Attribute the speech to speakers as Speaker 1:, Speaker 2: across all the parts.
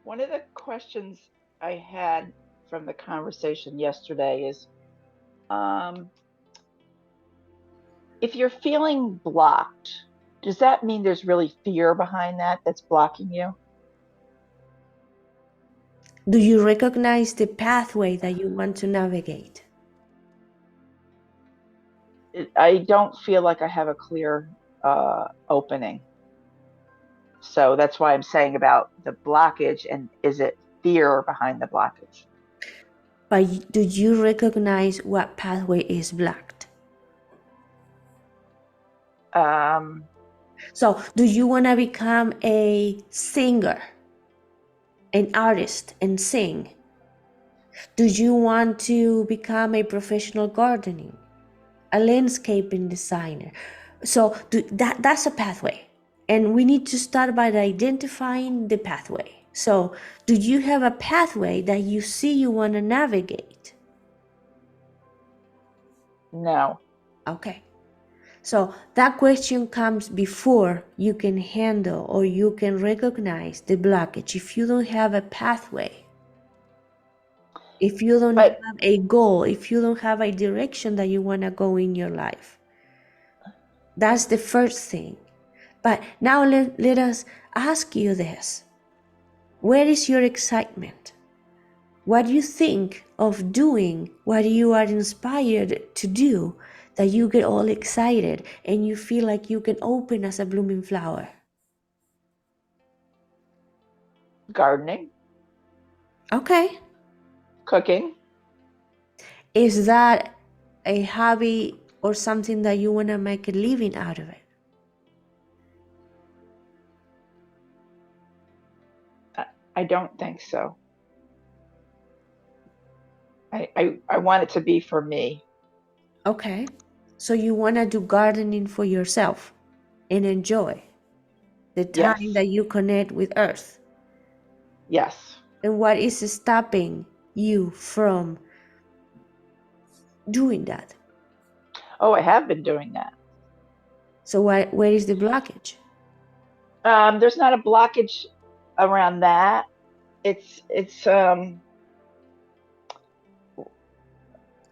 Speaker 1: One of the questions I had from the conversation yesterday is um, if you're feeling blocked, does that mean there's really fear behind that that's blocking you?
Speaker 2: Do you recognize the pathway that you want to navigate?
Speaker 1: I don't feel like I have a clear opening. So that's why I'm saying about the blockage and is it fear behind the blockage?
Speaker 2: But do you recognize what pathway is blocked?
Speaker 1: Um,
Speaker 2: So, do you want to become a singer, an artist, and sing? Do you want to become a professional gardening, a landscaping designer? So, that's a pathway. And we need to start by identifying the pathway. So, do you have a pathway that you see you want to navigate?
Speaker 1: no.
Speaker 2: Okay. So that question comes before you can handle or you can recognize the blockage. If you don't have a pathway, if you don't
Speaker 1: But
Speaker 2: have a goal, if you don't have a direction that you want to go in your life, that's the first thing. But now let us ask you this. Where is your excitement? What do you think of doing what you are inspired to do that you get all excited and you feel like you can open as a blooming flower?
Speaker 1: gardening,
Speaker 2: Okay.
Speaker 1: cooking,
Speaker 2: Is that a hobby or something that you want to make a living out of it?
Speaker 1: I, I don't think so. I want it to be for me.
Speaker 2: Okay. So you want to do gardening for yourself and enjoy the time
Speaker 1: Yes,
Speaker 2: that you connect with earth.
Speaker 1: yes.
Speaker 2: And what is stopping you from doing that?
Speaker 1: Oh, I have been doing that.
Speaker 2: So where is the blockage?
Speaker 1: There's not a blockage around that. It's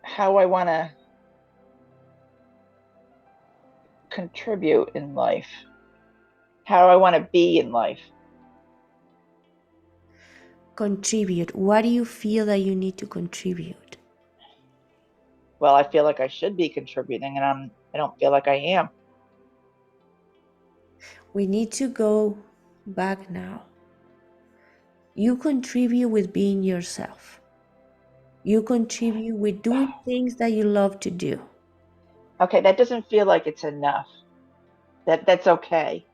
Speaker 1: how I want to contribute in life, how I want to be in life.
Speaker 2: Contribute. What do you feel that you need to contribute?
Speaker 1: Well, I feel like I should be contributing, and I don't feel like I am.
Speaker 2: We need to go back now. You contribute with being yourself. You contribute with doing things that you love to do.
Speaker 1: Okay, that doesn't feel like it's enough. That's okay.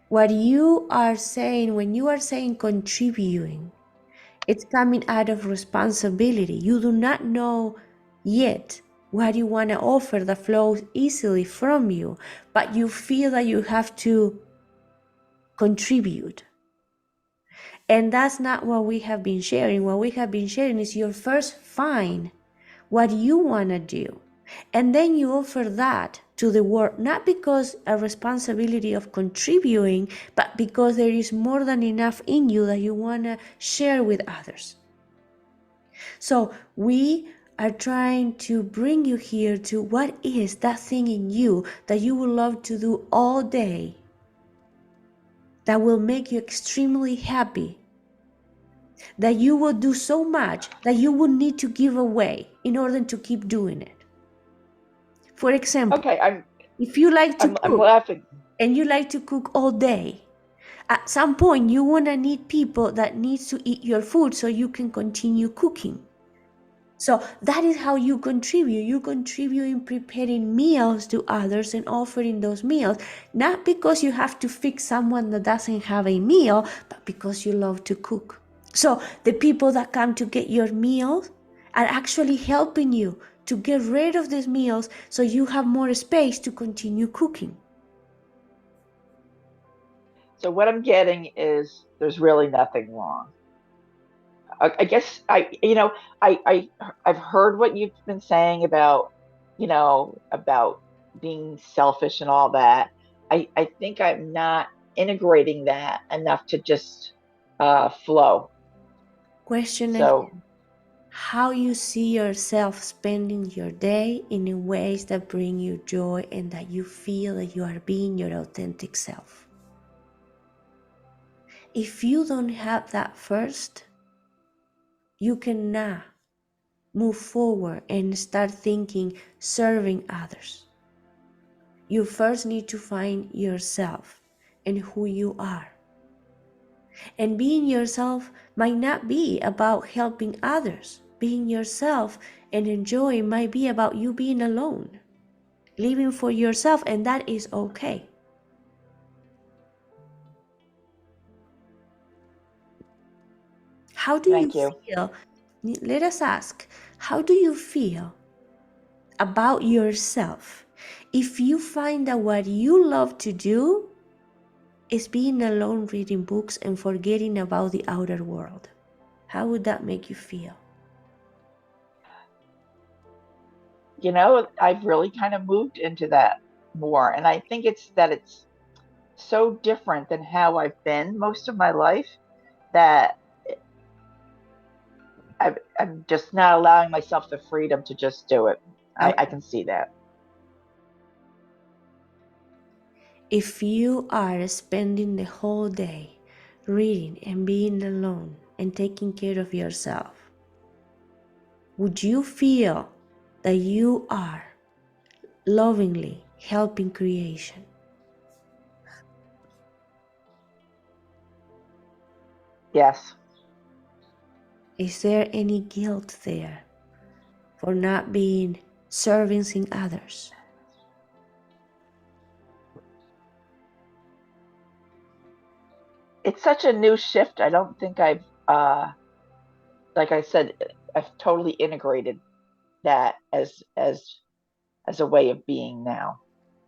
Speaker 2: What you are saying, when you are saying contributing, it's coming out of responsibility. You do not know yet what you want to offer that flows easily from you, but you feel that you have to contribute. And that's not what we have been sharing. What we have been sharing is you first find what you want to do. And then you offer that to the world, not because a responsibility of contributing, but because there is more than enough in you that you want to share with others. So we are trying to bring you here to what is that thing in you that you would love to do all day that will make you extremely happy, that you will do so much that you will need to give away in order to keep doing it. For example,
Speaker 1: Okay,
Speaker 2: if you like to
Speaker 1: I'm
Speaker 2: cook
Speaker 1: laughing.
Speaker 2: and you like to cook all day, at some point you want to need people that needs to eat your food so you can continue cooking. So that is how you contribute. You contribute in preparing meals to others and offering those meals, not because you have to fix someone that doesn't have a meal, but because you love to cook. So the people that come to get your meals are actually helping you to get rid of these meals so you have more space to continue cooking.
Speaker 1: So what I'm getting is there's really nothing wrong. I guess I've heard what you've been saying about about being selfish and all that. I think I'm not integrating that enough to just flow.
Speaker 2: Question again.
Speaker 1: So
Speaker 2: How you see yourself spending your day in ways that bring you joy and that you feel that you are being your authentic self. If you don't have that first, you cannot move forward and start thinking serving others. You first need to find yourself and who you are. And being yourself might not be about helping others. Being yourself and enjoying might be about you being alone, living for yourself, and that is okay. How do you
Speaker 1: thank you.
Speaker 2: feel? Let us ask, how do you feel about yourself if you find that what you love to do is being alone reading books and forgetting about the outer world? How would that make you feel?
Speaker 1: I've really kind of moved into that more. And I think it's so different than how I've been most of my life that I'm just not allowing myself the freedom to just do it. I can see that.
Speaker 2: If you are spending the whole day reading and being alone and taking care of yourself, would you feel that you are lovingly helping creation?
Speaker 1: Yes.
Speaker 2: Is there any guilt there for not being servicing others?
Speaker 1: It's such a new shift. I don't think like I said, I've totally integrated that as a way of being now.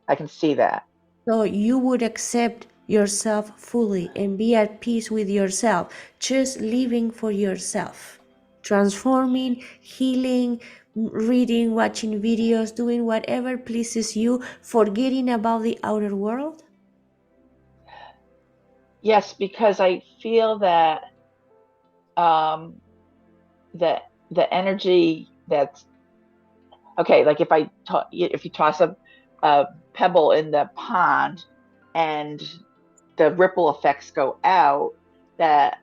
Speaker 1: I can see that.
Speaker 2: So you would accept yourself fully and be at peace with yourself, just living for yourself, transforming, healing, reading, watching videos, doing whatever pleases you, forgetting about the outer world?
Speaker 1: Yes, because I feel that um the the energy that's okay, like if you toss a pebble in the pond and the ripple effects go out, that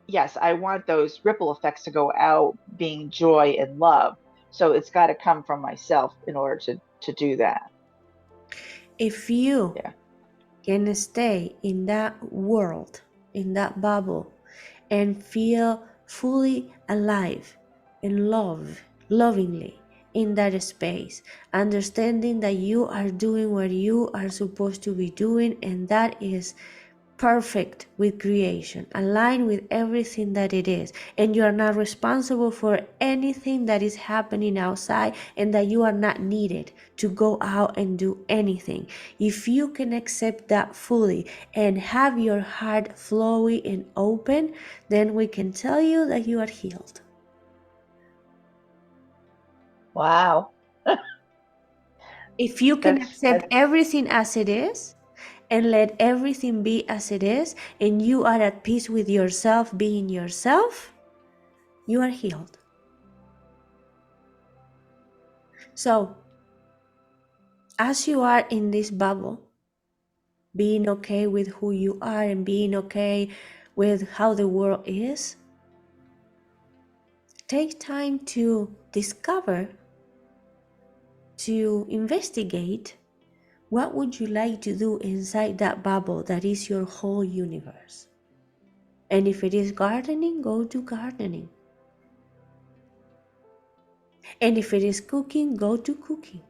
Speaker 1: yes, I want those ripple effects to go out being joy and love. So it's got to come from myself in order to do that.
Speaker 2: If you
Speaker 1: Yeah.
Speaker 2: can stay in that world, in that bubble, and feel fully alive and lovingly in that space, understanding that you are doing what you are supposed to be doing, and that is perfect with creation, aligned with everything that it is, and you are not responsible for anything that is happening outside, and that you are not needed to go out and do anything. If you can accept that fully and have your heart flowy and open, then we can tell you that you are healed.
Speaker 1: Wow.
Speaker 2: If you can accept
Speaker 1: That's
Speaker 2: everything as it is, and let everything be as it is, and you are at peace with yourself being yourself, you are healed. So, as you are in this bubble, being okay with who you are and being okay with how the world is, take time to discover, to investigate what would you like to do inside that bubble that is your whole universe. And if it is gardening, go do gardening. And if it is cooking, go do cooking.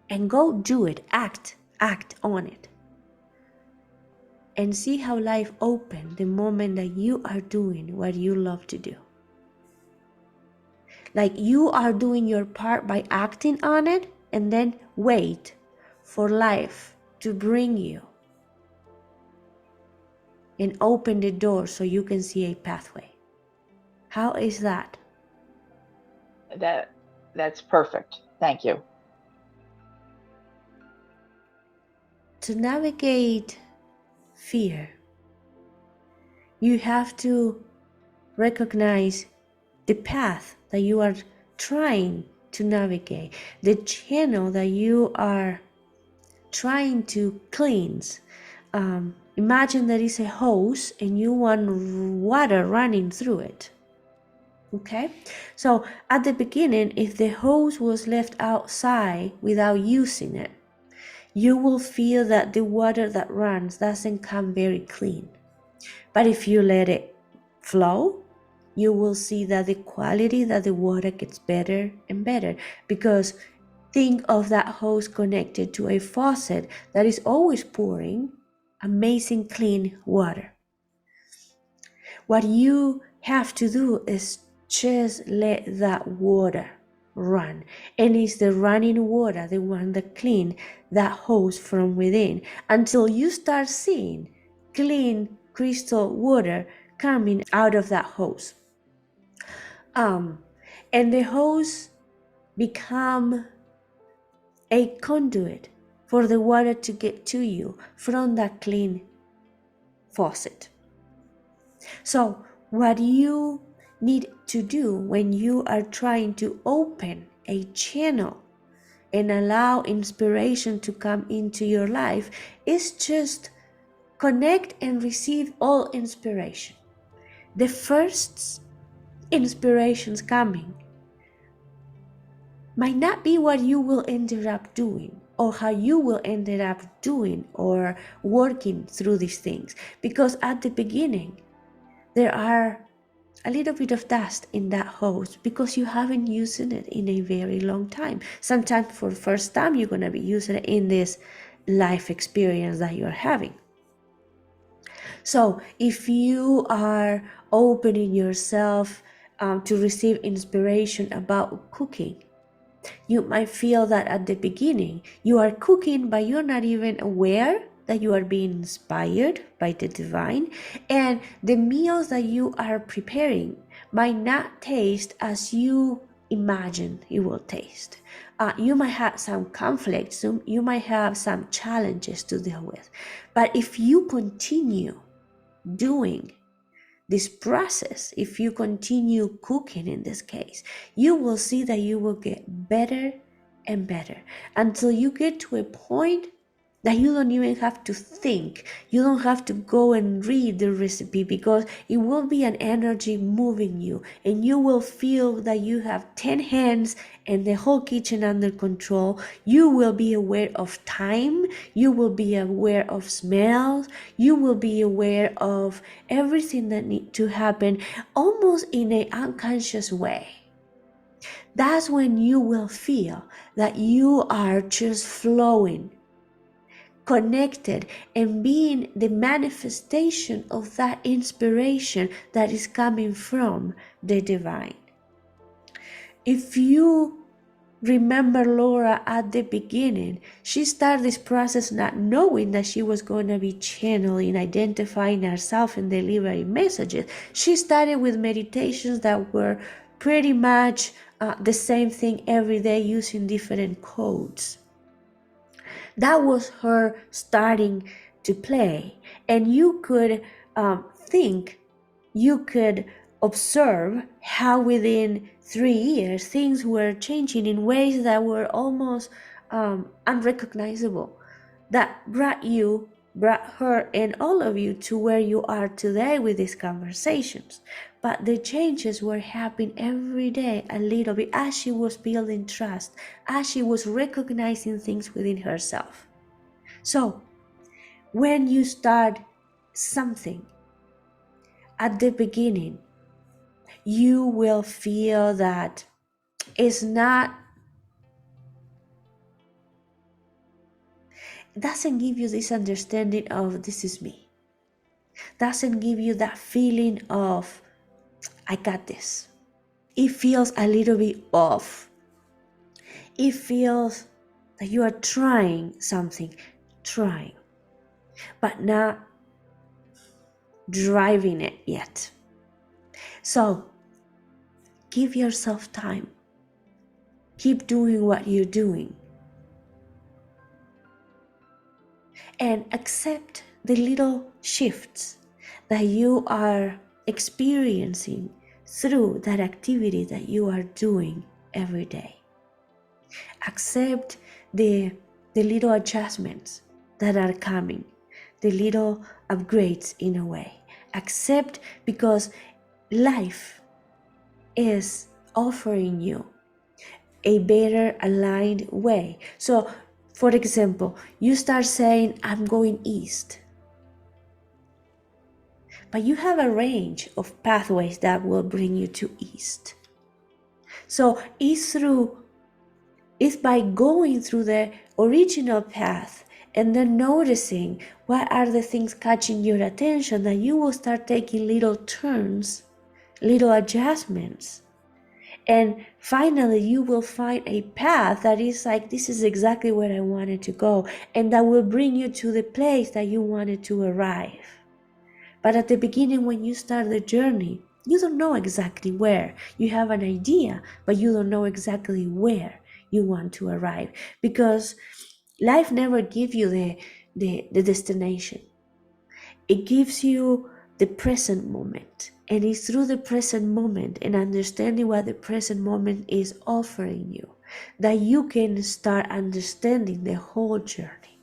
Speaker 2: And go do it, act on it. And see how life opens the moment that you are doing what you love to do. Like you are doing your part by acting on it, and then wait for life to bring you and open the door so you can see a pathway. How is that?
Speaker 1: that's perfect. Thank you.
Speaker 2: To navigate fear, You have to recognize the path that you are trying to navigate, the channel that you are trying to cleanse. Imagine there is a hose and you want water running through it. Okay, so at the beginning, if the hose was left outside without using it, you will feel that the water that runs doesn't come very clean. But if you let it flow, you will see that the quality that the water gets better and better, because think of that hose connected to a faucet that is always pouring amazing clean water. What you have to do is just let that water run, and it's the running water, the one that clean that hose from within, until you start seeing clean crystal water coming out of that hose. And the hose become a conduit for the water to get to you from that clean faucet. So what you need to do when you are trying to open a channel and allow inspiration to come into your life is just connect and receive all inspiration. The first inspirations coming might not be what you will end up doing or how you will end up doing or working through these things, because at the beginning there are a little bit of dust in that hose because you haven't used it in a very long time. Sometimes for the first time you're going to be using it in this life experience that you're having. So if you are opening yourself to receive inspiration about cooking, you might feel that at the beginning you are cooking, but you're not even aware that you are being inspired by the divine, and the meals that you are preparing might not taste as you imagine it will taste. You might have some conflicts, you might have some challenges to deal with, but if you continue doing this process, if you continue cooking in this case, you will see that you will get better and better until you get to a point that you don't even have to think. You don't have to go and read the recipe, because it will be an energy moving you, and you will feel that you have 10 hands and the whole kitchen under control. You will be aware of time, you will be aware of smells, you will be aware of everything that needs to happen almost in an unconscious way. That's when you will feel that you are just flowing, connected, and being the manifestation of that inspiration that is coming from the divine. If you remember Laura at the beginning, she started this process not knowing that she was going to be channeling, identifying herself, and delivering messages. She started with meditations that were pretty much the same thing every day, using different codes. That was her starting to play, and you could think, you could observe how within 3 years things were changing in ways that were almost unrecognizable, that brought her and all of you to where you are today with these conversations. But the changes were happening every day a little bit, as she was building trust, as she was recognizing things within herself. So when you start something at the beginning, you will feel that it's not, doesn't give you this understanding of this is me, doesn't give you that feeling of I got this. It feels a little bit off. It feels that you are trying something, but not driving it yet. So give yourself time. Keep doing what you're doing, and accept the little shifts, that you are experiencing through that activity that you are doing every day. Accept the little adjustments that are coming, the little upgrades in a way. Accept, because life is offering you a better aligned way. So, for example, you start saying, I'm going east. But you have a range of pathways that will bring you to east. So it's by going through the original path and then noticing what are the things catching your attention that you will start taking little turns, little adjustments. And finally, you will find a path that is like, this is exactly where I wanted to go, and that will bring you to the place that you wanted to arrive. But at the beginning, when you start the journey, you don't know exactly where. You have an idea, but you don't know exactly where you want to arrive, because life never gives you the destination. It gives you the present moment. And it's through the present moment and understanding what the present moment is offering you that you can start understanding the whole journey.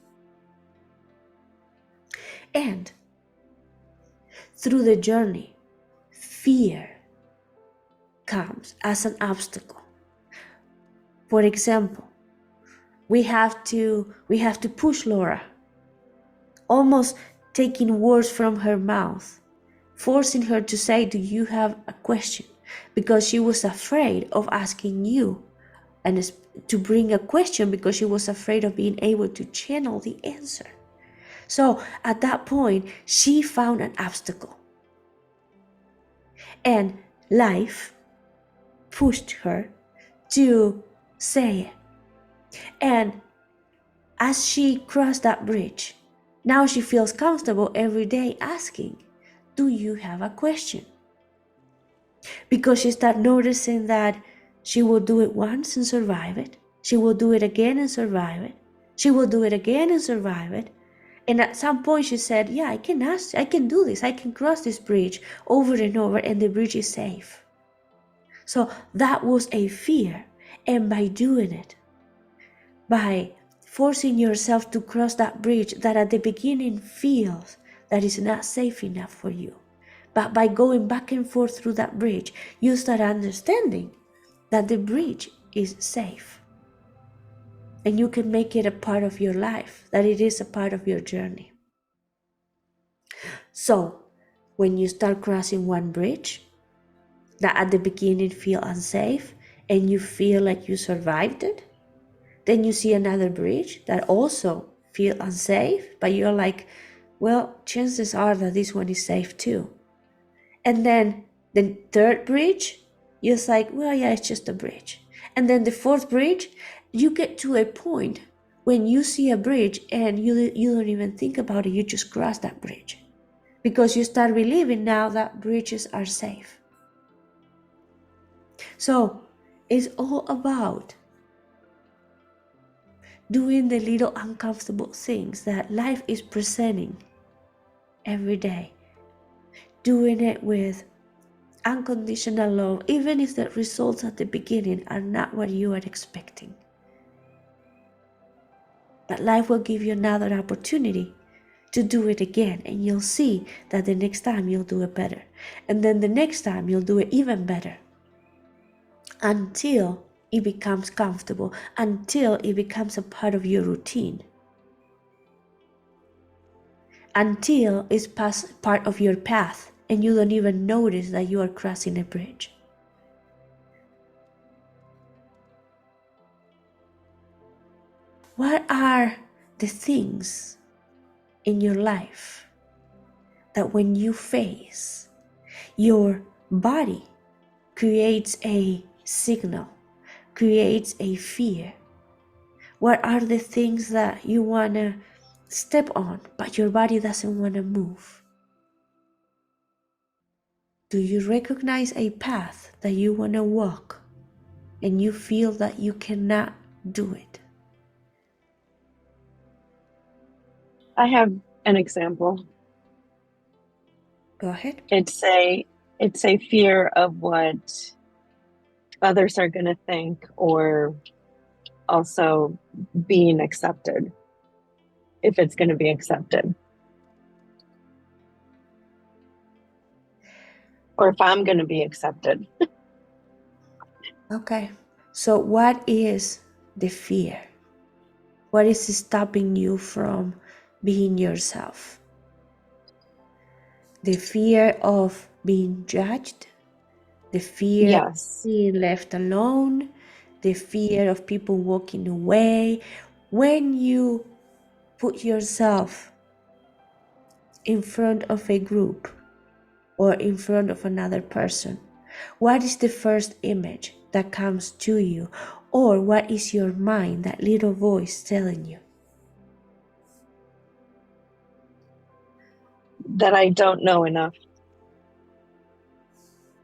Speaker 2: And through the journey, fear comes as an obstacle. For example, we have to push Laura, almost taking words from her mouth, forcing her to say, do you have a question? Because she was afraid of asking you and to bring a question, because she was afraid of being able to channel the answer. So at that point, she found an obstacle. And life pushed her to say it. And as she crossed that bridge, now she feels comfortable every day asking, do you have a question? Because she started noticing that she will do it once and survive it. She will do it again and survive it. She will do it again and survive it. And at some point she said, yeah, I can do this. I can cross this bridge over and over, and the bridge is safe. So that was a fear. And by doing it, by forcing yourself to cross that bridge that at the beginning feels that is not safe enough for you, but by going back and forth through that bridge, you start understanding that the bridge is safe. And you can make it a part of your life, that it is a part of your journey. So, when you start crossing one bridge that at the beginning feel unsafe and you feel like you survived it, then you see another bridge that also feel unsafe, but you're like, well, chances are that this one is safe too. And then the third bridge, you're like, well, yeah, it's just a bridge. And then the fourth bridge, you get to a point when you see a bridge and you don't even think about it, you just cross that bridge. Because you start believing now that bridges are safe. So it's all about doing the little uncomfortable things that life is presenting every day. Doing it with unconditional love, even if the results at the beginning are not what you are expecting. But life will give you another opportunity to do it again, and you'll see that the next time you'll do it better. And then the next time you'll do it even better. Until it becomes comfortable, until it becomes a part of your routine. Until it's part of your path and you don't even notice that you are crossing a bridge. What are the things in your life that when you face, your body creates a signal, creates a fear? What are the things that you want to step on, but your body doesn't want to move? Do you recognize a path that you want to walk and you feel that you cannot do it?
Speaker 3: I have an example.
Speaker 2: Go ahead.
Speaker 3: It's a fear of what others are going to think, or also being accepted, if it's going to be accepted, or if I'm going to be accepted.
Speaker 2: Okay. So what is the fear? What is stopping you from being yourself? The fear of being judged, the fear of
Speaker 3: Yes.
Speaker 2: being left alone, the fear of people walking away. When you put yourself in front of a group or in front of another person, what is the first image that comes to you? Or what is your mind, that little voice telling you?
Speaker 3: That I don't know enough.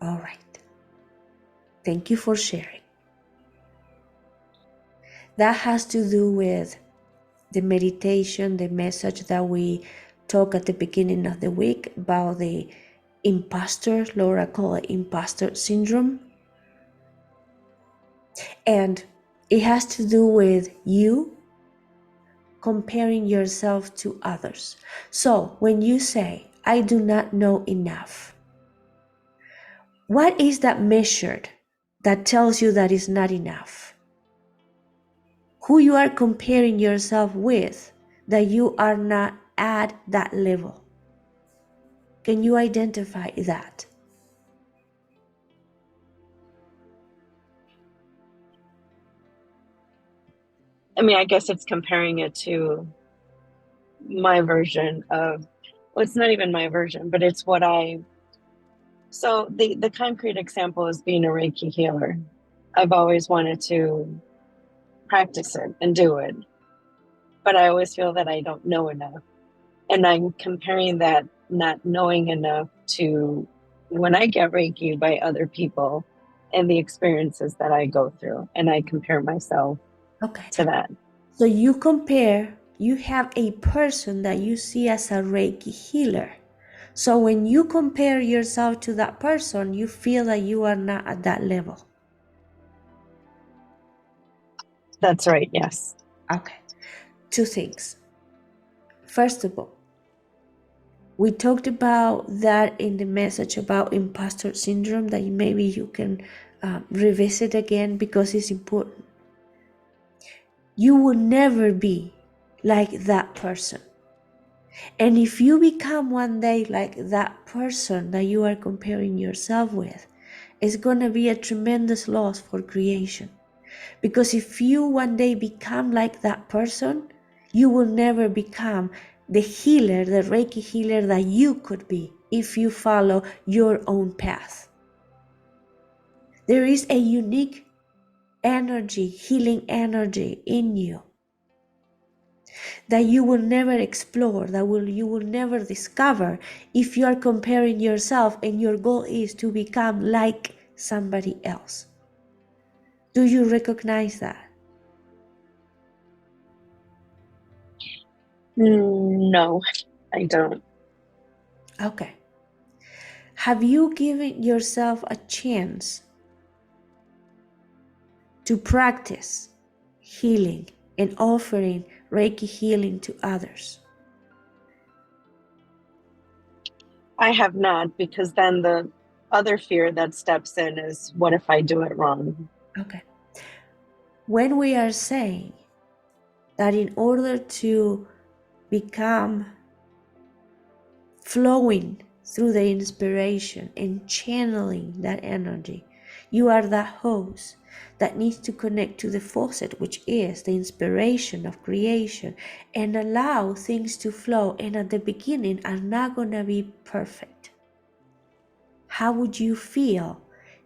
Speaker 2: All right. Thank you for sharing. That has to do with the meditation, the message that we talk at the beginning of the week about the imposter, Laura called it imposter syndrome. And it has to do with you comparing yourself to others. So when you say, I do not know enough, what is that measured that tells you that is not enough? Who you are comparing yourself with that you are not at that level? Can you identify that?
Speaker 3: I mean, I guess it's comparing it to my version of, well, it's not even my version, but it's what so the concrete example is being a Reiki healer. I've always wanted to practice it and do it, but I always feel that I don't know enough. And I'm comparing that not knowing enough to when I get Reiki by other people and the experiences that I go through, and I compare myself to that.
Speaker 2: So you have a person that you see as a Reiki healer. So when you compare yourself to that person, you feel that you are not at that level.
Speaker 3: That's right, yes.
Speaker 2: Okay. Two things. First of all, we talked about that in the message about imposter syndrome that maybe you can revisit again because it's important. You will never be like that person. And if you become one day like that person that you are comparing yourself with, it's going to be a tremendous loss for creation. Because if you one day become like that person, you will never become the healer, the Reiki healer that you could be if you follow your own path. There is a unique energy, healing energy in you that you will never explore, you will never discover if you are comparing yourself and your goal is to become like somebody else. Do you recognize that?
Speaker 3: No, I don't.
Speaker 2: Okay. Have you given yourself a chance to practice healing and offering Reiki healing to others?
Speaker 3: I have not, because then the other fear that steps in is, what if I do it wrong?
Speaker 2: Okay. When we are saying that in order to become flowing through the inspiration and channeling that energy, you are that host that needs to connect to the faucet, which is the inspiration of creation, and allow things to flow, and at the beginning are not going to be perfect. How would you feel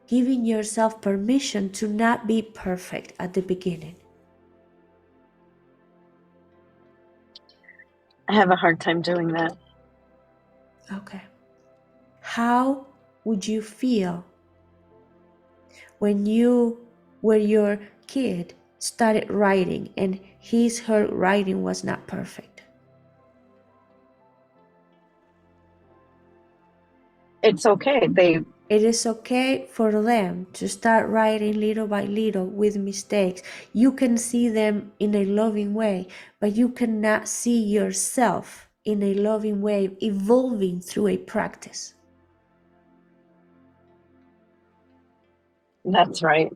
Speaker 2: giving yourself permission to not be perfect at the beginning?
Speaker 3: I have a hard time doing that.
Speaker 2: Okay. How would you feel when you were your kid started writing and her writing was not perfect?
Speaker 3: it's okay.
Speaker 2: It is okay for them to start writing little by little with mistakes. You can see them in a loving way, but you cannot see yourself in a loving way evolving through a practice.
Speaker 3: That's right.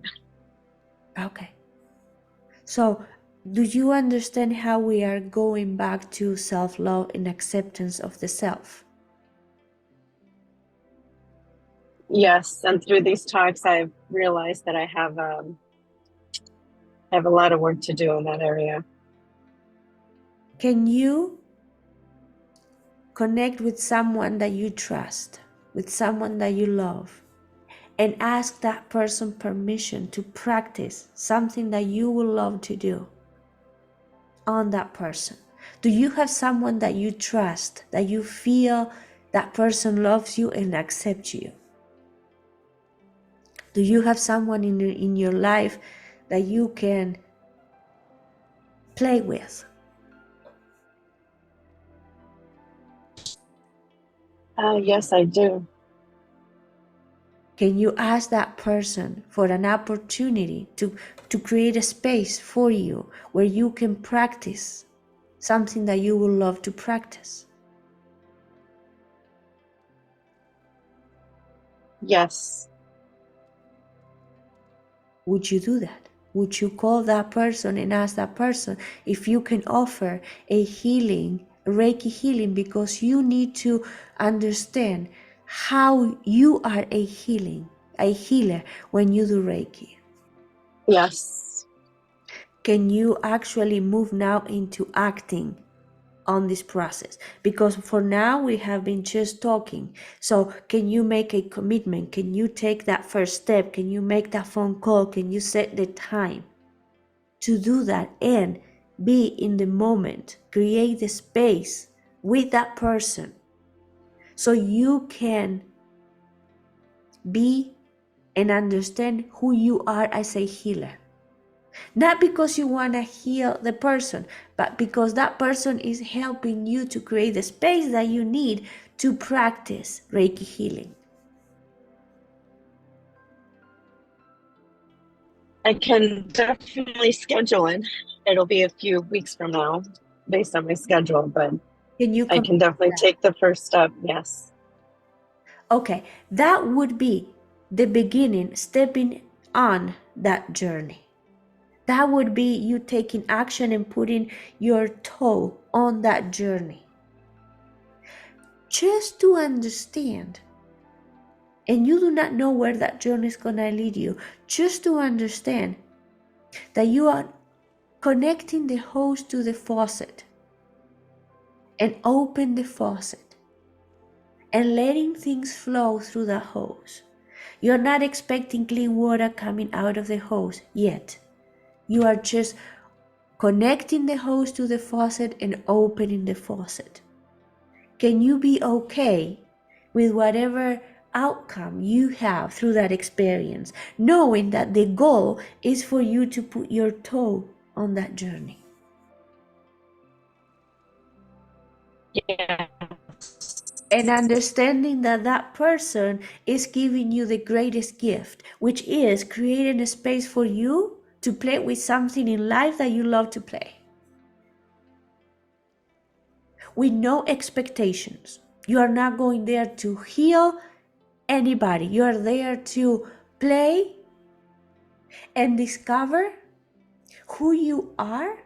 Speaker 2: Okay. So, do you understand how we are going back to self-love and acceptance of the self?
Speaker 3: Yes, and through these talks, I've realized that I have a lot of work to do in that area.
Speaker 2: Can you connect with someone that you trust, with someone that you love, and ask that person permission to practice something that you would love to do on that person? Do you have someone that you trust, that you feel that person loves you and accepts you? Do you have someone in your life that you can play with?
Speaker 3: Yes, I do.
Speaker 2: Can you ask that person for an opportunity to create a space for you where you can practice something that you would love to practice?
Speaker 3: Yes.
Speaker 2: Would you do that? Would you call that person and ask that person if you can offer a healing, a Reiki healing, because you need to understand how you are a healer when you do Reiki?
Speaker 3: Yes.
Speaker 2: Can you actually move now into acting on this process? Because for now we have been just talking. So can you make a commitment? Can you take that first step? Can you make that phone call? Can you set the time to do that and be in the moment? Create the space with that person so you can be and understand who you are as a healer. Not because you want to heal the person, but because that person is helping you to create the space that you need to practice Reiki healing.
Speaker 3: I can definitely schedule it. It'll be a few weeks from now based on my schedule, but
Speaker 2: Can you
Speaker 3: I can definitely take the first step. Yes.
Speaker 2: Okay, that would be the beginning, stepping on that journey. That would be you taking action and putting your toe on that journey. Just to understand, and you do not know where that journey is going to lead you, just to understand that you are connecting the hose to the faucet and open the faucet and letting things flow through the hose. You're not expecting clean water coming out of the hose yet. You are just connecting the hose to the faucet and opening the faucet. Can you be okay with whatever outcome you have through that experience, knowing that the goal is for you to put your toe on that journey?
Speaker 3: Yeah.
Speaker 2: And understanding that that person is giving you the greatest gift, which is creating a space for you to play with something in life that you love to play. With no expectations. You are not going there to heal anybody. You are there to play and discover who you are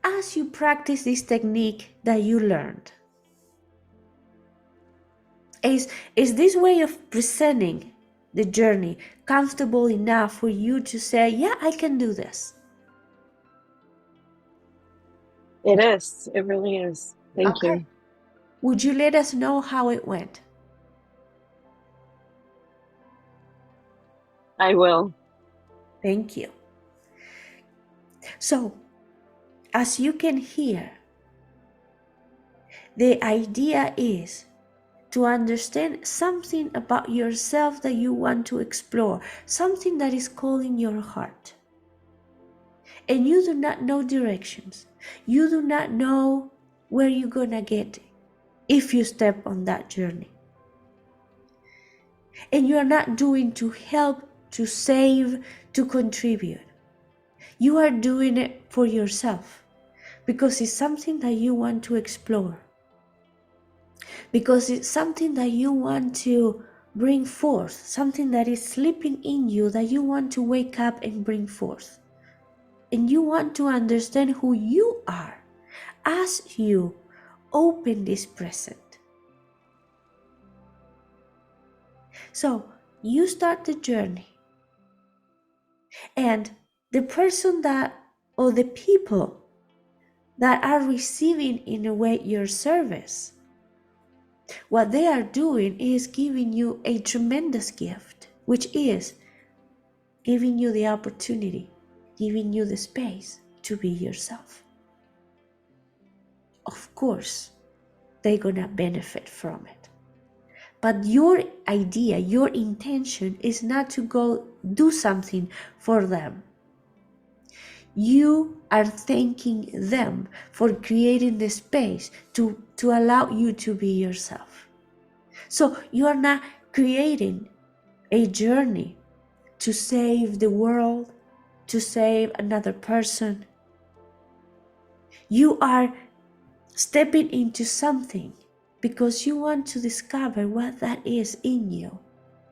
Speaker 2: as you practice this technique that you learned. Is this way of presenting the journey comfortable enough for you to say, yeah, I can do this?
Speaker 3: It is. It really is. Thank you.
Speaker 2: Would you let us know how it went?
Speaker 3: I will.
Speaker 2: Thank you. So, as you can hear, the idea is to understand something about yourself that you want to explore, something that is calling your heart. And you do not know directions. You do not know where you're gonna get if you step on that journey. And you are not doing to help, to save, to contribute. You are doing it for yourself because it's something that you want to explore, because it's something that you want to bring forth, something that is sleeping in you that you want to wake up and bring forth. And you want to understand who you are as you open this present. So you start the journey, and the person that, or the people that are receiving in a way your service, what they are doing is giving you a tremendous gift, which is giving you the opportunity, giving you the space to be yourself. Of course, they're gonna benefit from it. But your idea, your intention is not to go do something for them. You are thanking them for creating the space to allow you to be yourself. So you are not creating a journey to save the world, to save another person. You are stepping into something because you want to discover what that is in you,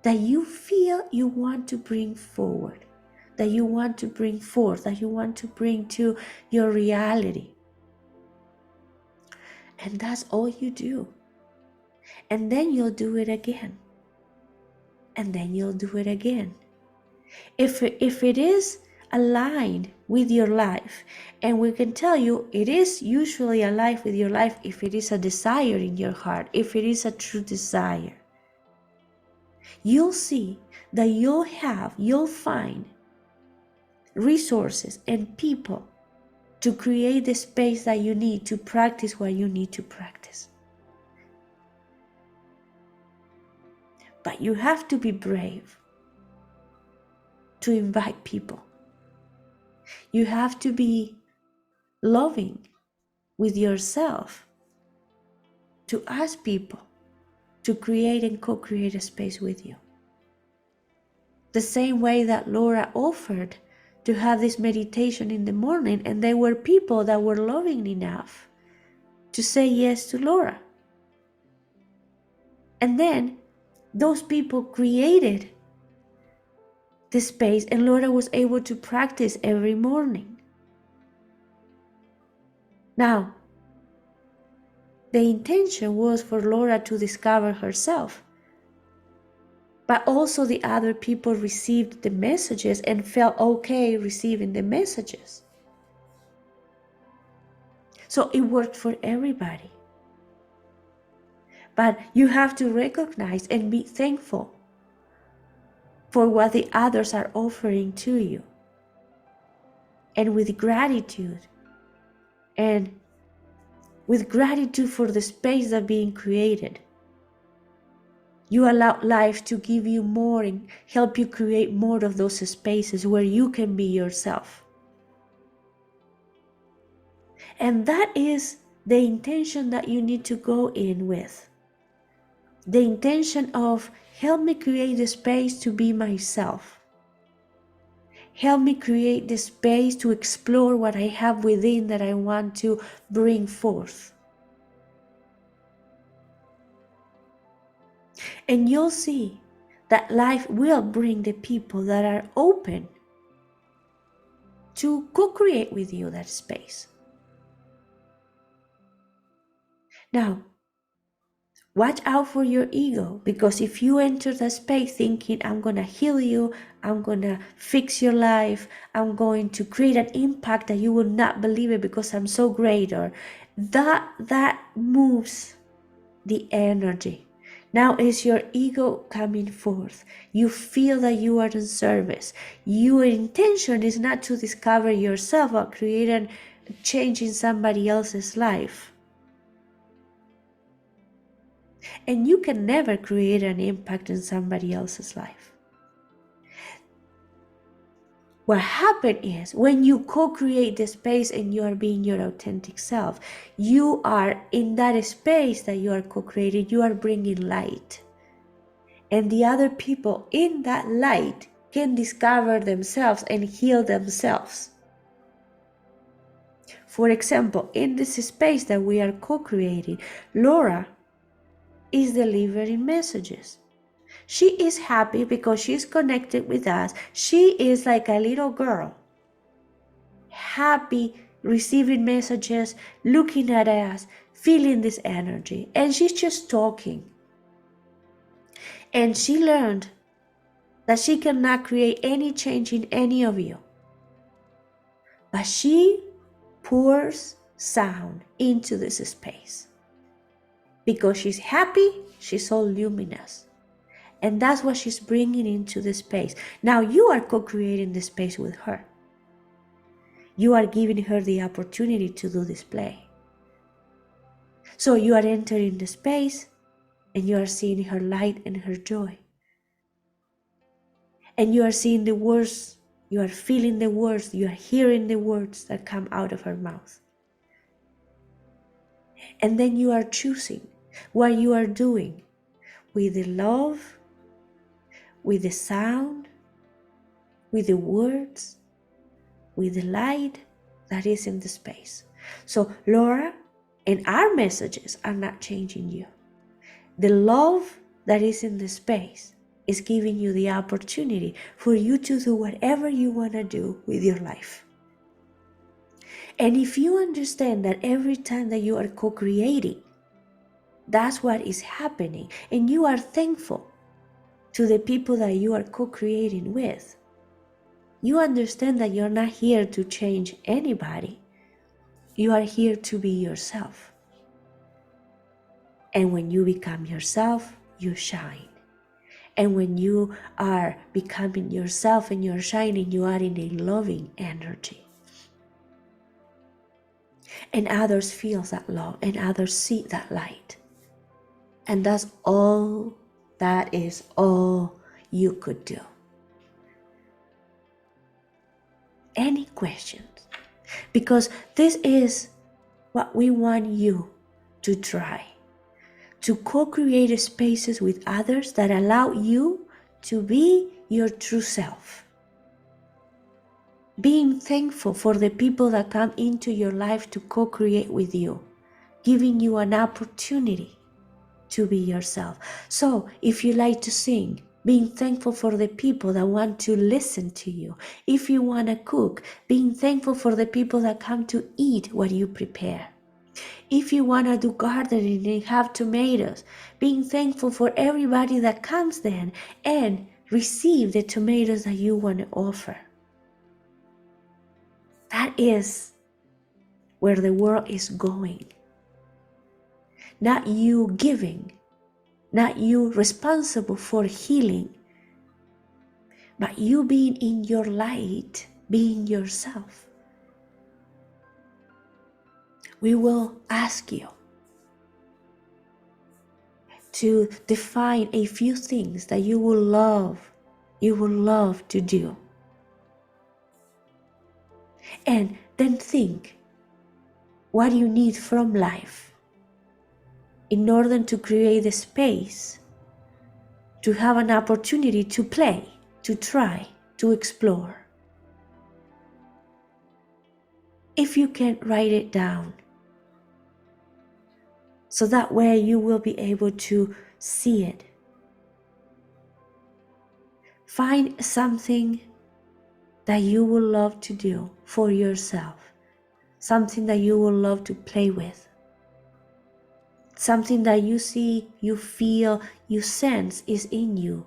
Speaker 2: that you feel you want to bring forward, that you want to bring forth, that you want to bring to your reality. And that's all you do. And then you'll do it again. And then you'll do it again. If it is aligned with your life, and we can tell you it is usually aligned with your life if it is a desire in your heart, if it is a true desire, you'll see that you'll find resources and people to create the space that you need to practice what you need to practice. But you have to be brave to invite people. You have to be loving with yourself to ask people to create and co-create a space with you. The same way that Laura offered to have this meditation in the morning, and there were people that were loving enough to say yes to Laura. And then those people created the space, and Laura was able to practice every morning. Now, the intention was for Laura to discover herself, but also the other people received the messages and felt okay receiving the messages. So it worked for everybody. But you have to recognize and be thankful for what the others are offering to you. And with gratitude, and with gratitude for the space that's being created, you allow life to give you more and help you create more of those spaces where you can be yourself. And that is the intention that you need to go in with. The intention of, help me create the space to be myself. Help me create the space to explore what I have within that I want to bring forth. And you'll see that life will bring the people that are open to co-create with you that space. Now, watch out for your ego, because if you enter that space thinking, I'm going to heal you, I'm going to fix your life, I'm going to create an impact that you will not believe it because I'm so great, or that moves the energy. Now is your ego coming forth. You feel that you are in service. Your intention is not to discover yourself or create a change in somebody else's life. And you can never create an impact in somebody else's life. What happens is, when you co-create the space and you are being your authentic self, you are in that space that you are co-creating, you are bringing light. and the other people in that light can discover themselves and heal themselves. For example, in this space that we are co-creating, Laura is delivering messages. She is happy because she's connected with us. She is like a little girl, happy, receiving messages, looking at us, feeling this energy. And she's just talking. And she learned that she cannot create any change in any of you. But she pours sound into this space. Because she's happy, she's all luminous. And that's what she's bringing into the space. Now you are co-creating the space with her. You are giving her the opportunity to do this play. So you are entering the space and you are seeing her light and her joy. And you are seeing the words, you are feeling the words, you are hearing the words that come out of her mouth. And then you are choosing what you are doing with the love, with the sound, with the words, with the light that is in the space. So Laura and our messages are not changing you. The love that is in the space is giving you the opportunity for you to do whatever you want to do with your life. And if you understand that every time that you are co-creating, that's what is happening, and you are thankful to the people that you are co-creating with, you understand that you're not here to change anybody. You are here to be yourself. And when you become yourself, you shine. And when you are becoming yourself and you're shining, you are in a loving energy. And others feel that love and others see that light. And that's all, that is all you could do. Any questions? Because this is what we want you to try. To co-create spaces with others that allow you to be your true self. Being thankful for the people that come into your life to co-create with you, giving you an opportunity to be yourself. So if you like to sing, being thankful for the people that want to listen to you. If you want to cook, being thankful for the people that come to eat what you prepare. If you want to do gardening and have tomatoes, being thankful for everybody that comes then and receive the tomatoes that you want to offer. That is where the world is going. Not you giving, not you responsible for healing, but you being in your light, being yourself. We will ask you to define a few things that you will love to do. And then think what you need from life in order to create a space to have an opportunity to play, to try, to explore. If you can write it down, so that way you will be able to see it. Find something that you will love to do for yourself, something that you will love to play with, something that you see, you feel, you sense is in you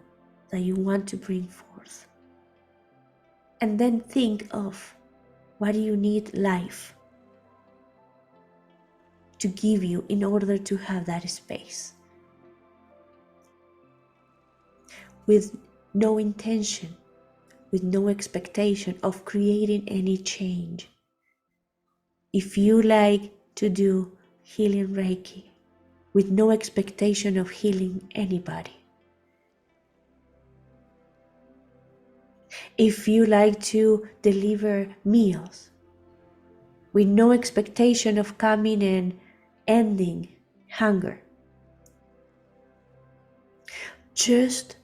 Speaker 2: that you want to bring forth. And then think of what you need life to give you in order to have that space. With no intention, with no expectation of creating any change. If you like to do healing Reiki, with no expectation of healing anybody. If you like to deliver meals, with no expectation of coming and ending hunger. just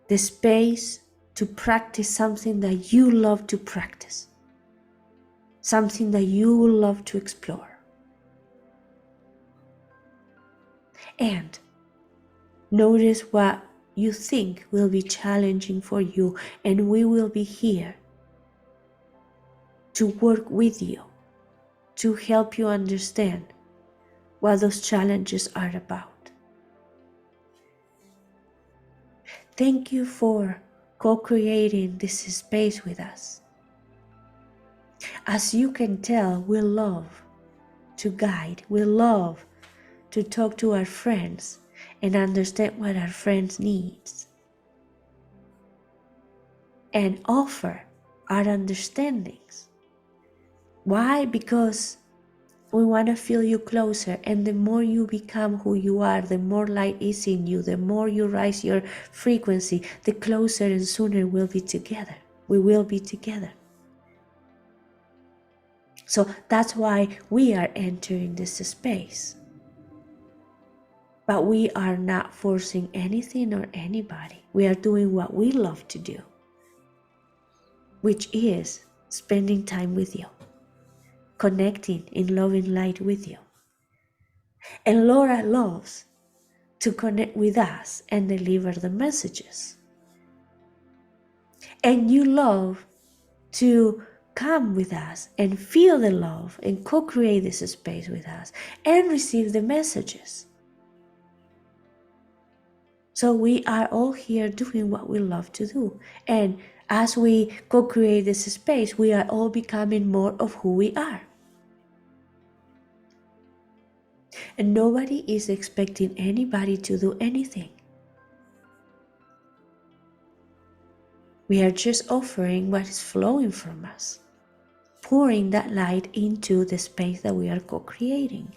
Speaker 2: the space to practice something that you love to practice, something that you love to explore. And notice what you think will be challenging for you, and we will be here to work with you, to help you understand what those challenges are about. Thank you for co-creating this space with us. As you can tell, we love to guide, we love to talk to our friends and understand what our friends needs and offer our understandings. Why? Because we want to feel you closer, and the more you become who you are, the more light is in you, the more you rise your frequency, the closer and sooner we'll be together. We will be together. So that's why we are entering this space. But we are not forcing anything or anybody. We are doing what we love to do, which is spending time with you, connecting in loving light with you. And Laura loves to connect with us and deliver the messages. And you love to come with us and feel the love and co-create this space with us and receive the messages. So we are all here doing what we love to do. And as we co-create this space, we are all becoming more of who we are. And nobody is expecting anybody to do anything. We are just offering what is flowing from us, pouring that light into the space that we are co-creating.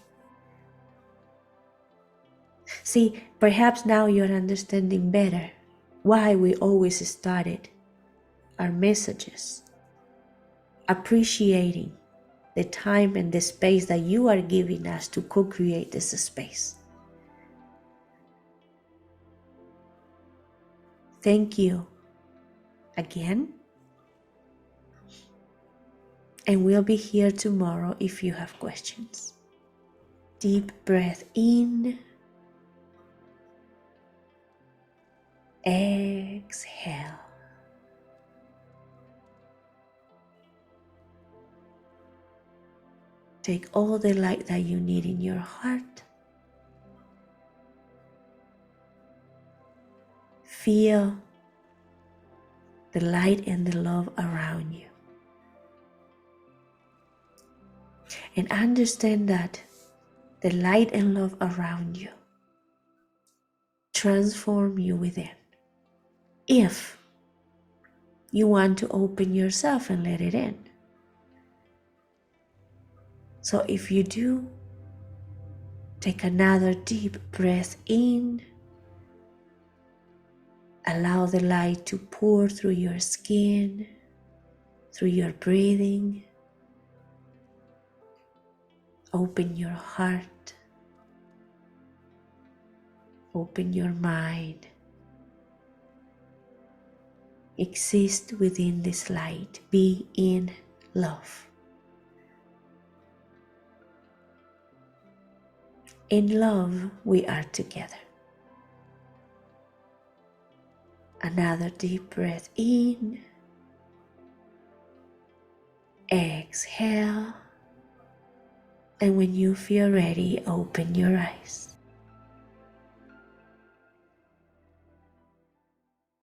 Speaker 2: See, perhaps now you're understanding better why we always started our messages, appreciating the time and the space that you are giving us to co-create this space. Thank you again. And we'll be here tomorrow if you have questions. Deep breath in. Exhale. Take all the light that you need in your heart. Feel the light and the love around you. And understand that the light and love around you transform you within. If you want to open yourself and let it in. So if you do, take another deep breath in. Allow the light to pour through your skin, through your breathing. Open your heart. Open your mind. Exist within this light. Be in love. In love, we are together. Another deep breath in. Exhale. And when you feel ready, open your eyes.